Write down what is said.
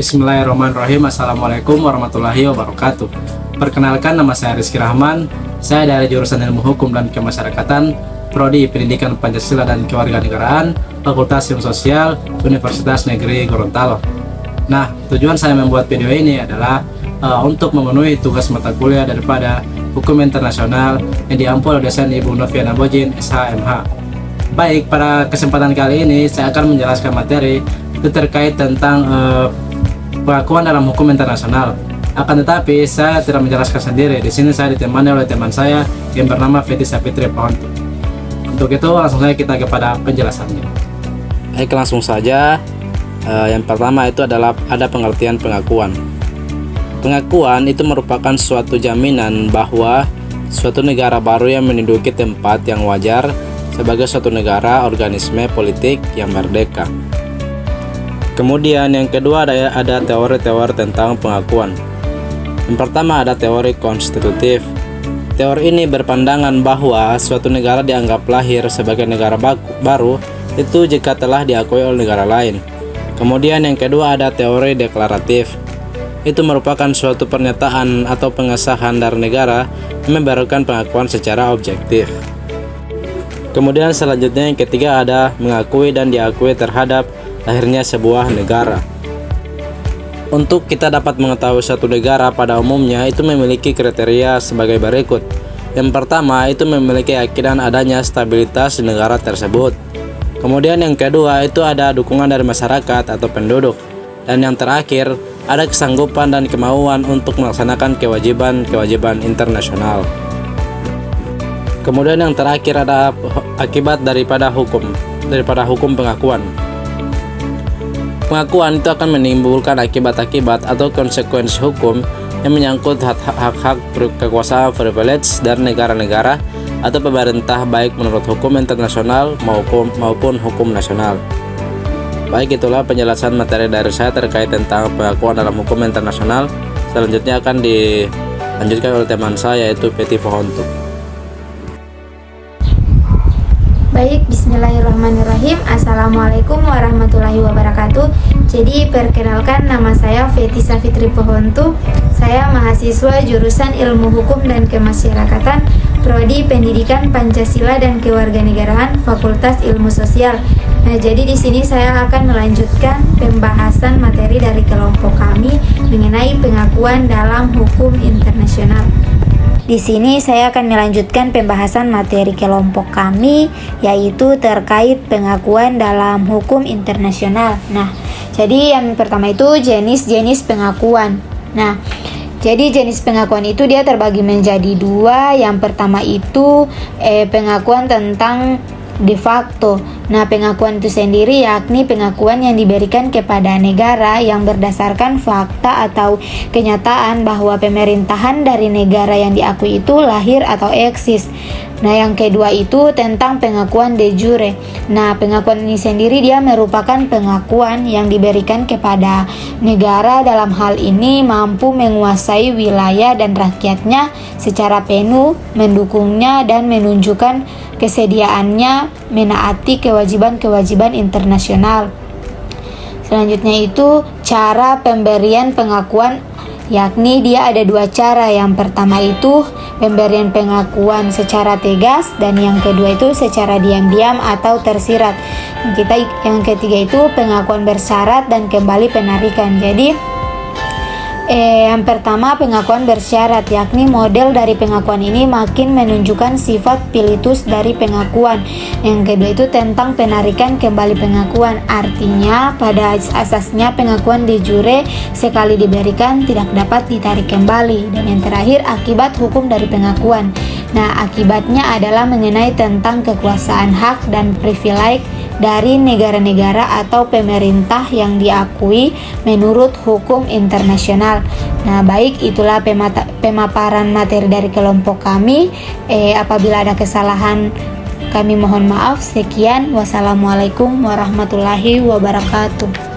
Bismillahirrahmanirrahim. Assalamualaikum warahmatullahi wabarakatuh. Perkenalkan, nama saya Rizky Rahman. Saya dari jurusan Ilmu Hukum dan Kemasyarakatan, Prodi Pendidikan Pancasila dan Kewarganegaraan, Fakultas Ilmu Sosial, Universitas Negeri Gorontalo. Nah, tujuan saya membuat video ini adalah untuk memenuhi tugas mata kuliah daripada Hukum Internasional yang diampu oleh dosen Ibu Noviana Bojin, SH.MH. Baik, pada kesempatan kali ini saya akan menjelaskan materi itu terkait tentang pengakuan dalam hukum internasional. Akan tetapi saya tidak menjelaskan sendiri. Di sini saya ditemani oleh teman saya yang bernama Fety Safitri Pohontu. Untuk itu langsung saja kita kepada penjelasannya. Baik, langsung saja. Yang pertama itu adalah ada pengertian pengakuan. Pengakuan itu merupakan suatu jaminan bahwa suatu negara baru yang menduduki tempat yang wajar sebagai suatu negara organisme politik yang merdeka. Kemudian yang kedua ada teori-teori tentang pengakuan. Yang pertama ada teori konstitutif. Teori ini berpandangan bahwa suatu negara dianggap lahir sebagai negara baru itu jika telah diakui oleh negara lain. Kemudian yang kedua ada teori deklaratif. Itu merupakan suatu pernyataan atau pengesahan dari negara yang memberikan pengakuan secara objektif. Kemudian selanjutnya yang ketiga ada mengakui dan diakui terhadap lahirnya sebuah negara. Untuk kita dapat mengetahui suatu negara pada umumnya itu memiliki kriteria sebagai berikut. Yang pertama itu memiliki keyakinan adanya stabilitas di negara tersebut. Kemudian yang kedua itu ada dukungan dari masyarakat atau penduduk. Dan yang terakhir ada kesanggupan dan kemauan untuk melaksanakan kewajiban internasional. Kemudian yang terakhir ada akibat daripada hukum pengakuan. Pengakuan itu akan menimbulkan akibat-akibat atau konsekuensi hukum yang menyangkut hak-hak kekuasaan privilege dari negara-negara atau pemerintah baik menurut hukum internasional maupun hukum nasional. Baik, itulah penjelasan materi dari saya terkait tentang pengakuan dalam hukum internasional. Selanjutnya akan dilanjutkan oleh teman saya yaitu Fety Pohontu. Baik, bismillahirrahmanirrahim. Assalamualaikum warahmatullahi wabarakatuh. Jadi perkenalkan, nama saya Fety Safitri Pohontu. Saya mahasiswa jurusan Ilmu Hukum dan Kemasyarakatan, Prodi Pendidikan Pancasila dan Kewarganegaraan, Fakultas Ilmu Sosial. Nah, jadi di sini saya akan melanjutkan pembahasan materi dari kelompok kami mengenai pengakuan dalam hukum internasional. Di sini saya akan melanjutkan pembahasan materi kelompok kami, yaitu terkait pengakuan dalam hukum internasional. Nah, jadi yang pertama itu jenis-jenis pengakuan. Nah, jadi jenis pengakuan itu dia terbagi menjadi dua. Yang pertama itu pengakuan tentang de facto. Nah, pengakuan itu sendiri yakni pengakuan yang diberikan kepada negara yang berdasarkan fakta atau kenyataan bahwa pemerintahan dari negara yang diakui itu lahir atau eksis. Nah, yang kedua itu tentang pengakuan de jure. Nah, pengakuan ini sendiri dia merupakan pengakuan yang diberikan kepada negara dalam hal ini mampu menguasai wilayah dan rakyatnya secara penuh, mendukungnya dan menunjukkan kesediaannya menaati kewajiban-kewajiban internasional. Selanjutnya itu cara pemberian pengakuan, yakni dia ada dua cara. Yang pertama itu pemberian pengakuan secara tegas dan yang kedua itu secara diam-diam atau tersirat. Yang ketiga itu pengakuan bersyarat dan kembali penarikan. Jadi yang pertama pengakuan bersyarat, yakni model dari pengakuan ini makin menunjukkan sifat pilitus dari pengakuan. Yang kedua itu tentang penarikan kembali pengakuan, artinya pada asasnya pengakuan de jure sekali diberikan tidak dapat ditarik kembali. Dan yang terakhir akibat hukum dari pengakuan. Nah, akibatnya adalah mengenai tentang kekuasaan hak dan privilege dari negara-negara atau pemerintah yang diakui menurut hukum internasional. Nah, baik, itulah pemaparan materi dari kelompok kami. Apabila ada kesalahan kami mohon maaf. Sekian, wassalamualaikum warahmatullahi wabarakatuh.